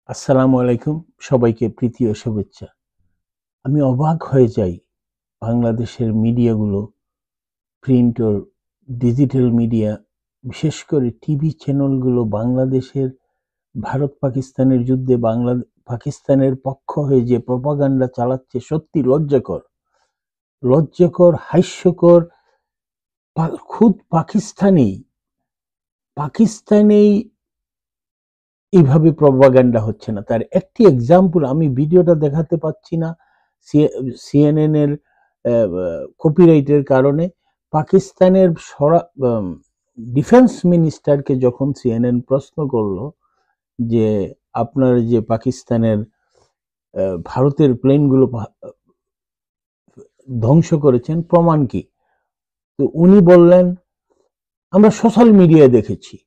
আসসালামু আলাইকুম, সবাইকে প্রীতি ও শুভেচ্ছা। আমি অবাক হয়ে যাই বাংলাদেশের মিডিয়াগুলো, প্রিন্ট ও ডিজিটাল মিডিয়া, বিশেষ করে টিভি চ্যানেলগুলো বাংলাদেশের ভারত পাকিস্তানের যুদ্ধে পাকিস্তানের পক্ষ হয়ে যে প্রপাগান্ডা চালাচ্ছে সত্যি লজ্জাকর। লজ্জাকর, হাস্যকর। খুদ পাকিস্তানেই এইভাবে প্রপাগান্ডা হচ্ছে না। তার একটি এক্সাম্পল, আমি ভিডিওটা দেখাতে পাচ্ছি না সিএনএন এর কপিরাইটের কারণে। পাকিস্তানের ডিফেন্স মিনিস্টারকে যখন সিএনএন প্রশ্ন করলো যে আপনার যে পাকিস্তানের ভারতের প্লেনগুলো ধ্বংস করেছেন, প্রমাণ কি? তো উনি বললেন, আমরা সোশ্যাল মিডিয়ায় দেখেছি।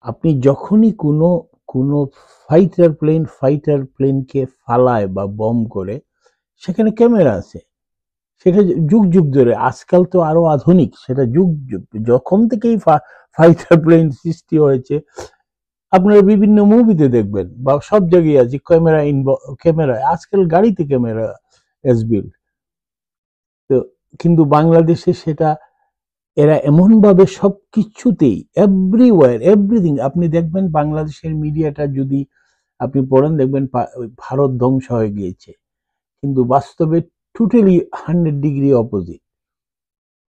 আপনি যখনই কোনো ফাইটার প্লেনকে ফালায় বা বম করে, সেখানে ক্যামেরা আছে। সেটা যুগ যুগ ধরে, আজকাল তো আরো আধুনিক, সেটা যুগ যখন থেকেই ফাইটার প্লেন সৃষ্টি হয়েছে আপনারা বিভিন্ন মুভিতে দেখবেন বা সব জায়গায় আছে ক্যামেরা। আজকাল গাড়িতে ক্যামেরা এস বিল্ড। তো কিন্তু বাংলাদেশে সেটা এরা এমন ভাবে সবকিছুতেই, এভরিওয়্যার, এভরিথিং, আপনি দেখবেন বাংলাদেশের মিডিয়াটা যদি আপনি পড়েন, দেখবেন ভারত ধ্বংস হয়ে গিয়েছে, কিন্তু বাস্তবে টোটালি 100 ডিগ্রি অপোজিট।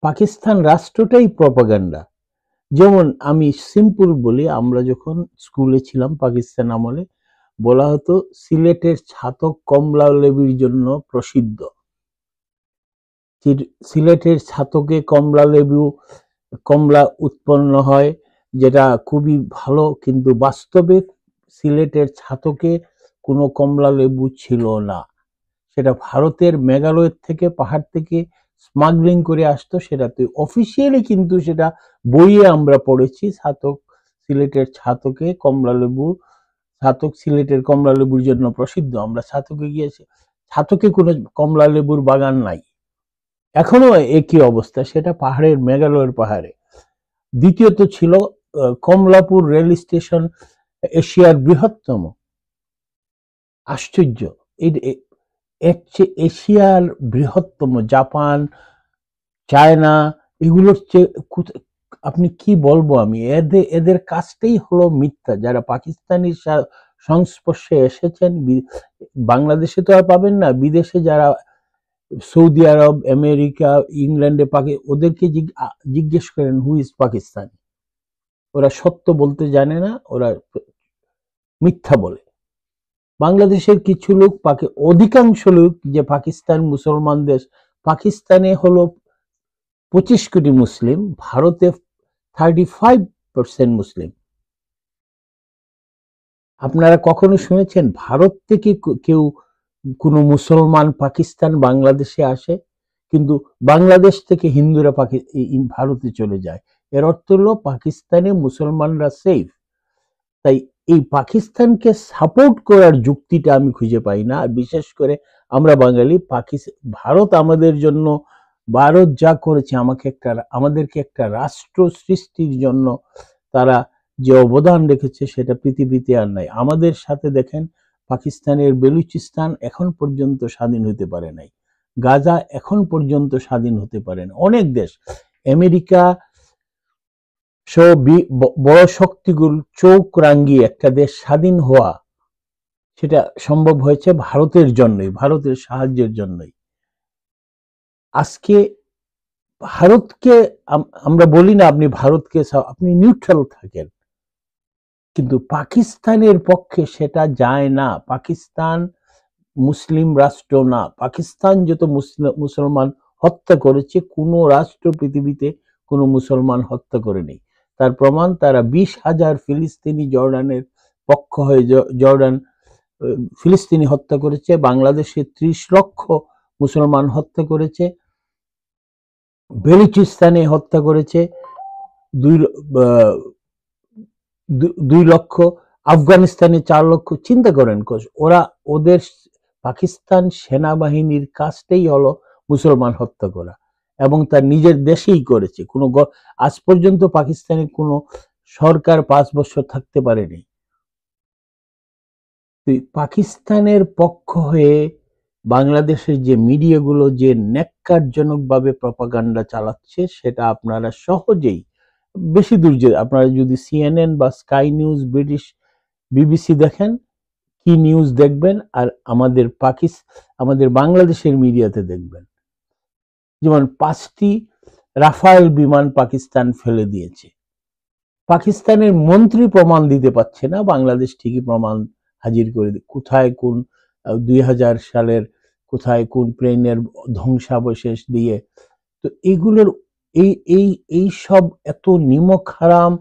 পাকিস্তান রাষ্ট্রটাই প্রপাগান্ডা। যেমন আমি সিম্পল বলি, আমরা যখন স্কুলে ছিলাম পাকিস্তান আমলে, বলা হতো সিলেটের ছাতক কমলা লেবুর জন্য প্রসিদ্ধ। সিলেটের ছাতকে কমলা উৎপন্ন হয়, যেটা খুবই ভালো, কিন্তু বাস্তবে সিলেটের ছাতকে কোনো কমলা লেবু ছিল না। সেটা ভারতের মেঘালয়ের থেকে, পাহাড় থেকে স্মাগলিং করে আসতো। সেটাতে অফিসিয়ালি কিন্তু সেটা বইয়ে আমরা পড়েছি, সিলেটের সিলেটের কমলা লেবুর জন্য প্রসিদ্ধ। আমরা ছাতকে গিয়েছি, ছাতকে কোনো কমলা লেবুর বাগান নাই, এখনো একই অবস্থা, সেটা পাহাড়ের, মেঘালয়ের পাহাড়ে। দ্বিতীয়ত ছিল কমলাপুর রেল স্টেশন এশিয়ার বৃহত্তম। আশ্চর্য! এশিয়ার বৃহত্তম, জাপান, চায়না, এগুলোর চেয়ে আপনি কি বলবো আমি, এদের কাজটাই হলো মিথ্যা। যারা পাকিস্তানের সংস্পর্শে এসেছেন, বাংলাদেশে তো আর পাবেন না, বিদেশে যারা সৌদি আরব, আমেরিকা, ইংল্যান্ডে, ওদেরকে জিজ্ঞেস করেন হু ইজ পাকিস্তান, ওরা সত্য বলতে জানে না, ওরা মিথ্যা বলে। বাংলাদেশের কিছু লোক, অধিকাংশ লোক, যে পাকিস্তান মুসলমান দেশ, পাকিস্তানে হলো 25 কোটি মুসলিম, ভারতে 35% মুসলিম। আপনারা কখনো শুনেছেন ভারত থেকে কেউ, কোনো মুসলমান পাকিস্তান বাংলাদেশে আসে? কিন্তু বাংলাদেশ থেকে হিন্দুরা ভারতে চলে যায়। এর অর্থ হলো পাকিস্তানে মুসলমানরা সেফ। তাই এই পাকিস্তানকে সাপোর্ট করার যুক্তিটা আমি খুঁজে পাই না। আর বিশেষ করে আমরা বাঙালি, ভারত আমাদের জন্য, ভারত যা করেছে, আমাদেরকে একটা রাষ্ট্র সৃষ্টির জন্য তারা যে অবদান রেখেছে, সেটা পৃথিবীতে আর নাই। আমাদের সাথে দেখেন, পাকিস্তানের বেলুচিস্তান এখন পর্যন্ত স্বাধীন হতে পারে নাই, গাজা এখন পর্যন্ত স্বাধীন হতে পারে না। অনেক দেশ, আমেরিকা সহ বড় শক্তিগুলো চোখ রাঙিয়ে একটা দেশ স্বাধীন হওয়া, সেটা সম্ভব হয়েছে ভারতের জন্যই, ভারতের সাহায্যের জন্যই। আজকে ভারতকে আমরা বলি না আপনি ভারতকে, আপনি নিউট্রাল থাকেন, কিন্তু পাকিস্তানের পক্ষে সেটা যায় না। পাকিস্তান মুসলিম রাষ্ট্র না। পাকিস্তান যত মুসলমান হত্যা করেছে, কোনো রাষ্ট্র পৃথিবীতে কোনো মুসলমান হত্যা করেনি। তার প্রমাণ, তারা 20,000 ফিলিস্তিনি জর্ডানের পক্ষ হয়ে ফিলিস্তিনি হত্যা করেছে, বাংলাদেশে 30 লক্ষ মুসলমান হত্যা করেছে, বেলুচিস্তানে হত্যা করেছে 2 লক্ষ, আফগানিস্তানে 4 লক্ষ। চিন্তা করেন, ওদের পাকিস্তান সেনাবাহিনীর কাজটাই হলো মুসলমান হত্যা করা, এবং তার নিজের দেশেই করেছে। আজ পর্যন্ত পাকিস্তানের কোনো সরকার 5 বছর থাকতে পারেনি। পাকিস্তানের পক্ষ হয়ে বাংলাদেশের যে মিডিয়াগুলো যে ন্যাক্কারজনকভাবে প্রপাগান্ডা চালাচ্ছে, সেটা আপনারা সহজেই বেশি দূর যে আপনারা যদি সিএনএন বা স্কাই নিউজ, ব্রিটিশ বিবিসি দেখেন, কি নিউজ দেখবেন, আর আমাদের বাংলাদেশের মিডিয়াতে দেখবেন, যেমন 5টি রাফায়েল বিমান পাকিস্তান ফেলে দিয়েছে। পাকিস্তানের মন্ত্রী প্রমাণ দিতে পারছে না, বাংলাদেশ ঠিকই প্রমাণ হাজির করে কোথায় কোন 2000 সালের কোথায় কোন প্লেনের ধ্বংসাবশেষ দিয়ে। তো এইগুলোর এই সব এত নিমক হারাম,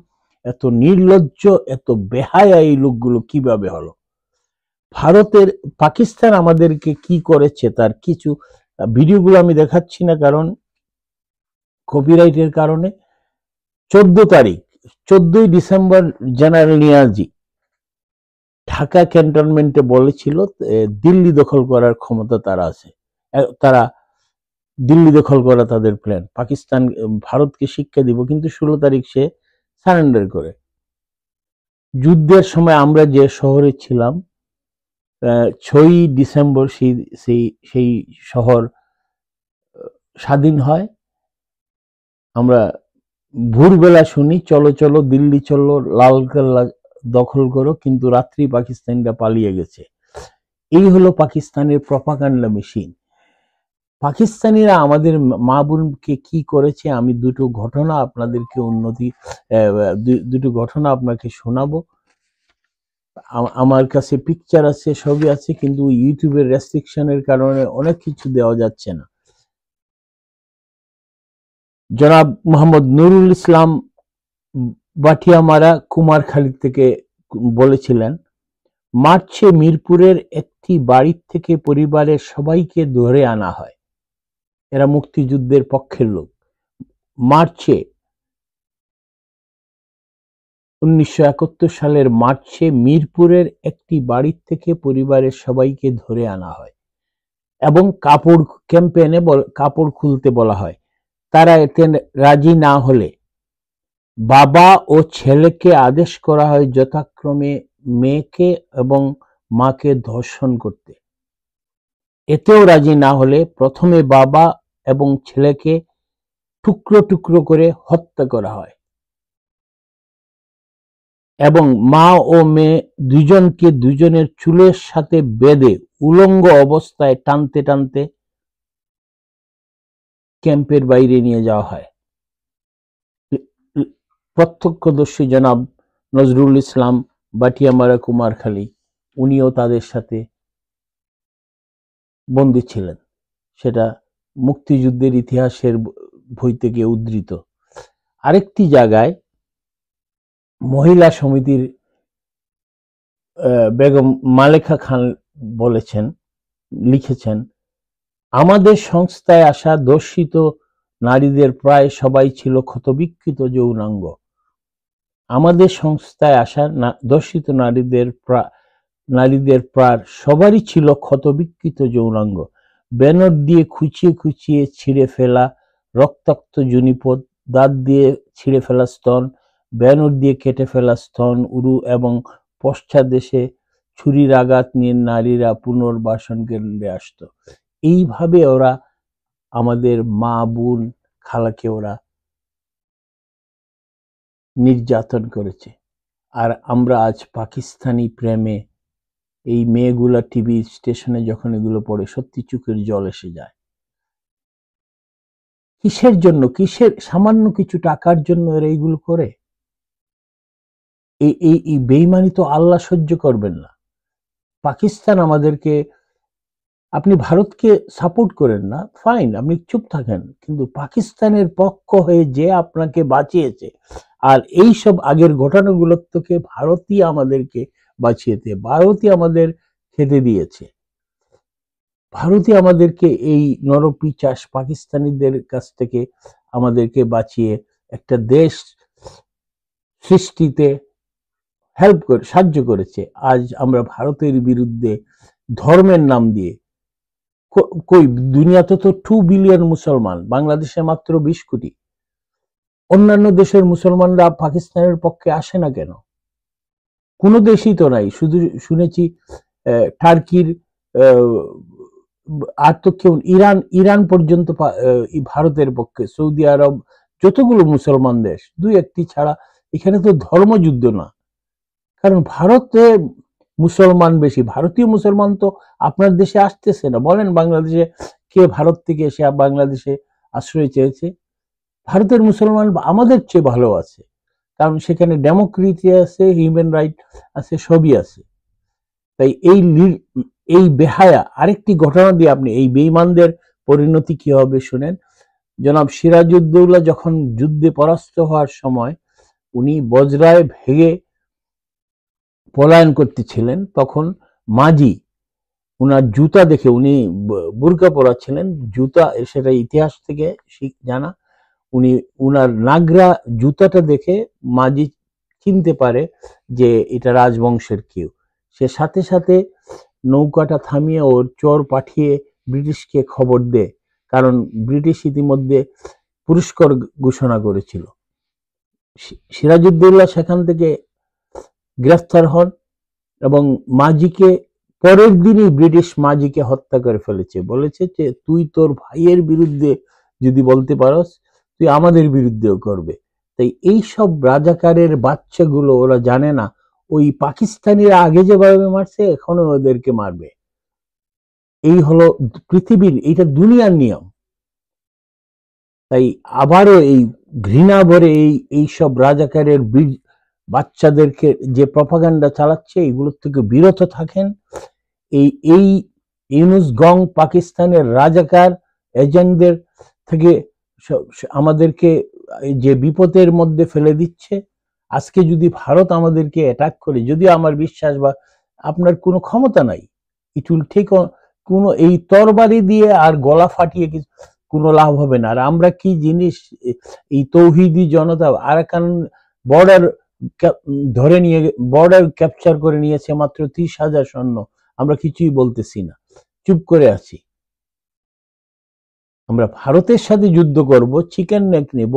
এত নির্লজ্জ, এত বেহায়া এই লোকগুলো কিভাবে হলো? পাকিস্তান আমাদেরকে কি করেছে তার কিছু ভিডিওগুলো আমি দেখাচ্ছি না, কারণ কপিরাইটের কারণে। 14ই ডিসেম্বর জেনারেল নিয়াজি ঢাকা ক্যান্টনমেন্টে বলেছিল দিল্লি দখল করার ক্ষমতা তারা আছে, তারা দিল্লি দখল করা তাদের প্ল্যান। পাকিস্তান ভারতকে শিক্ষা দিব, কিন্তু 16 তারিখ সে সারেন্ডার করে। যুদ্ধের সময় আমরা যে শহরে ছিলাম, 6ই ডিসেম্বর সেই শহর স্বাধীন হয়। আমরা ভোরবেলা শুনি চলো চলো দিল্লি চলো, লালকেল্লা দখল করো, কিন্তু রাত্রি পাকিস্তানিরা পালিয়ে গেছে। এই হলো পাকিস্তানের প্রপাগান্ডা মেশিন। পাকিস্তানিরা আমাদের মা বোনকে কি করেছে, আমি দুটো ঘটনা আপনাকে শোনাবো। আমার কাছে পিকচার আছে, ছবি আছে, কিন্তু ইউটিউবের রেস্ট্রিকশনের কারণে অনেক কিছু দেওয়া যাচ্ছে না। জনাব মোহাম্মদ নুরুল ইসলাম বাটিয়ামারা কুমারখালী থেকে বলেছিলেন, মার্চে মিরপুরের একটি বাড়ি থেকে পরিবারের সবাইকে ধরে আনা হয়। এরা মুক্তিযুদ্ধের পক্ষের লোক। মার্চে 1971 সালের মার্চে মিরপুরের একটি বাড়ি থেকে পরিবারের সবাইকে ধরে আনা হয় এবং ক্যাম্পেইনে কাপড় খুলতে বলা হয়। তারা এতে রাজি না হলে বাবা ও ছেলেকে আদেশ করা হয় যথাক্রমে মেয়েকে এবং মাকে ধর্ষণ করতে। এতেও রাজি না হলে প্রথমে বাবা এবং ছেলেকে টুকরো টুকরো করে হত্যা করা হয় এবং মা ও মেয়ে দুজনকে দুজনের চুলের সাথে বেঁধে উলঙ্গ অবস্থায় টানতে টানতে ক্যাম্পের বাইরে নিয়ে যাওয়া হয়। প্রত্যক্ষদর্শী জনাব নজরুল ইসলাম বাটিয়ামারা কুমারখালী, উনিও তাদের সাথে বন্দী ছিলেন। সেটা মুক্তিযুদ্ধের ইতিহাসের বই থেকে উদ্ধৃত। আরেকটি জায়গায় মহিলা সমিতির বেগম মালেকা খান লিখেছেন, আমাদের সংস্থায় আসা ধর্ষিত নারীদের প্রায় সবাই ছিল ক্ষতবিক্ষত যৌনাঙ্গ। আমাদের সংস্থায় আসা ধর্ষিত নারীদের প্রায় সবারই ছিল ক্ষতবিক্ষত যৌনাঙ্গ। ব্যানর দিয়ে খুঁচিয়ে খুঁচিয়ে ছিঁড়ে ফেলা রক্তাক্ত যোনিপদ, দাঁত দিয়ে ছিঁড়ে ফেলা স্তন, ব্যানর দিয়ে কেটে ফেলা স্তন, উরু এবং পশ্চাদেশে ছুরির আঘাত নিয়ে নারীরা পুনর্বাসন কেন্দ্রে আসত। এইভাবে ওরা আমাদের মা বোন খালাকে ওরা নির্যাতন করেছে। আর আমরা আজ পাকিস্তানি প্রেমে এই মেয়েগুলা টিভি স্টেশনে যখন এগুলো পড়ে, সত্যি চোখের জল এসে যায়। কিসের জন্য? সামান্য কিছু টাকার জন্য এরা এইগুলো করে? এই বেইমানি তো আল্লাহ সহ্য করবেন না। পাকিস্তান আমাদেরকে, আপনি ভারতকে সাপোর্ট করেন না, ফাইন, আপনি চুপ থাকেন, কিন্তু পাকিস্তানের পক্ষ হয়ে যে আপনাকে বাঁচিয়েছে, আর এই সব আগের ঘটনাগুলো থেকে ভারতই আমাদেরকে বাঁচিয়েছে, ভারতই আমাদের খেতে দিয়েছে, ভারতই আমাদেরকে এই নরপিচাস পাকিস্তানিদের কাছ থেকে আমাদেরকে বাঁচিয়ে একটা দেশ সৃষ্টিতে সাহায্য করেছে। আজ আমরা ভারতের বিরুদ্ধে ধর্মের নাম দিয়ে, কই দুনিয়াতে তো 2 বিলিয়ন মুসলমান, বাংলাদেশে মাত্র 20 কোটি। অন্যান্য দেশের মুসলমানরা পাকিস্তানের পক্ষে আসে না কেন? কোনো দেশই তো নাই। শুধু শুনেছি টার্কির আর তো কেউ, ইরান ইরান পর্যন্ত ভারতের পক্ষে, সৌদি আরব, যতগুলো মুসলমান দেশ, দুই একটি ছাড়া। এখানে তো ধর্মযুদ্ধ না, কারণ ভারতে মুসলমান বেশি। ভারতীয় মুসলমান তো আপনার দেশে আসতেছে না। বলেন বাংলাদেশে কে ভারত থেকে এসে বাংলাদেশে আশ্রয় চেয়েছে? ভারতের মুসলমান আমাদের চেয়ে ভালো আছে, কারণ সেখানে ডেমোক্রেসি আছে, হিউম্যান রাইট আছে, সবই আছে। তাই এই বেহায়া, আরেকটি ঘটনা দিয়ে আপনি এই বেঈমানদের পরিণতি কি হবে শুনেন। জনাব সিরাজউদ্দৌলা যখন যুদ্ধে পরাস্ত হওয়ার সময় উনি বজরায় ভেগে পলায়ন করতেছিলেন, তখন মাঝি উনার জুতা দেখে, উনি বুরকা পরা ছিলেন, জুতা, সেটা ইতিহাস থেকে জানা, উনি উনার নাগরা জুতাটা দেখে মাঝি চিনতে পারে যে এটা রাজবংশের কেউ। সে সাথে সাথে নৌকাটা থামিয়ে ওর চর পাঠিয়ে ব্রিটিশকে খবর দেয়, কারণ ব্রিটিশ ইতিমধ্যে পুরস্কার ঘোষণা করেছিল। সিরাজউদ্দৌলা সেখান থেকে গ্রেফতার হন এবং মাঝিকে পরের দিনই ব্রিটিশ মাঝিকে হত্যা করে ফেলেছে। বলেছে যে তুই তোর ভাইয়ের বিরুদ্ধে যদি বলতে পারস, তুই আমাদের বিরুদ্ধেও করবে। তাই এই সব রাজাকারের বাচ্চাগুলো ওরা জানে না ওই পাকিস্তানিরা আগে যেভাবে মারছে এখনো ওদেরকে মারবে। এই হলো পৃথিবীর, এইটা দুনিয়ার নিয়ম। তাই আবারও এই ঘৃণা ভরে এই সব রাজাকারের বাচ্চাদেরকে যে প্রপাগান্ডা চালাচ্ছে, এগুলোর থেকে বিরত থাকেন। এই ইউনুস গং পাকিস্তানের রাজাকার এজেন্টদের থেকে আমাদেরকে যে বিপদের মধ্যে ফেলে দিচ্ছে। আজকে যদি ভারত আমাদেরকে অ্যাটাক করে, যদিও আমার বিশ্বাস বা আপনার কোনো ক্ষমতা নাই, ইট উইল টেক, কোনো এই তরবারি দিয়ে আর গলা ফাটিয়ে কোনো লাভ হবে না। আর আমরা কি জিনিস, এই তৌহিদি জনতা আরাকান বর্ডার ধরে নিয়ে, বর্ডার ক্যাপচার করে নিয়েছে মাত্র 30,000 সৈন্য, আমরা কিছুই বলতেছি না, চুপ করে আছি। আমরা ভারতের সাথে যুদ্ধ করব, চিকেন নেক নেব,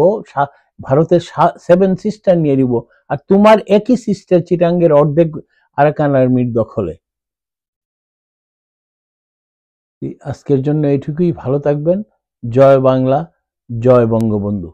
ভারতের 7 সিস্টার নিয়ে নিব, আর তোমার একই সিস্টার চিটাঙ্গের অর্ধেক আরাকান আর্মির দখলে। আজকের জন্য এটুকুই। ভালো থাকবেন। জয় বাংলা, জয় বঙ্গবন্ধু।